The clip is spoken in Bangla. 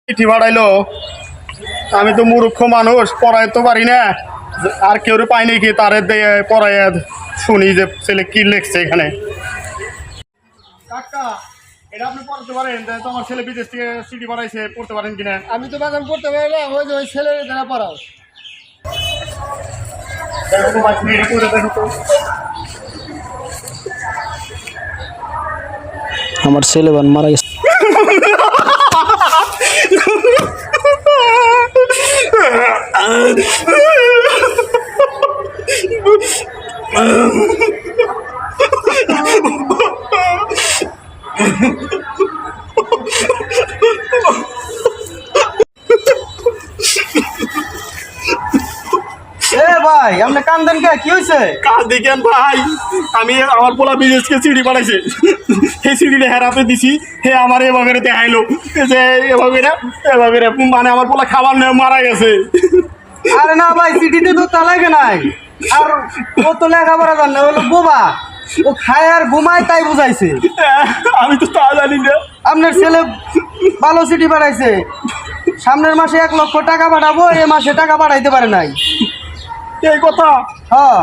চিঠি পাঠাইলো। আমি তো মূর্খ মানুষ, পড়াইতে তো পারি না। আর কেউ পাই নাকি তারে দিয়ে পড়াই শুনি যে ছেলে কি লিখছে এখানে। কাকা, এটা আপনি পড়তে পারেন? তোমার ছেলে বিদেশ থেকে চিঠি পাঠাইছে, পড়তে পারেন কিনা? আমি তো বাগান পড়তে পারি না, ওই যে ওই ছেলের দ্বারা পড়াও। দেখো তো বাচ্চা এটা করে দেখো তো। আমার ছেলে বান মারা গেছে। এ ভাই, আপনি কান্দেন কে? কি হয়েছে? কাজ দেখেন ভাই, আমি আমার পোলা বিদেশকে চিঠি পাঠাইছে। সেই চিঠিটা হেরাতে দিছি, হে আমার এভাবে দেখাইলো যে এভাবে মানে আমার পোলা খাবার নেই, মারা গেছে। আরে না ভাই, চিঠিতে তো তা লাগে নাই। আর ও তো লেখাপড়া জানে না, হলো বোবা। ও খায় আর ঘুমায়, তাই বুঝাইছে। আমি তো তা জানি না। আপনার ছেলে ভালো চিঠি পাঠাইছে। সামনের মাসে 1 লক্ষ টাকা পাঠাবো, এ মাসে টাকা পাঠাইতে পারে নাই। এই কথা? হ্যাঁ।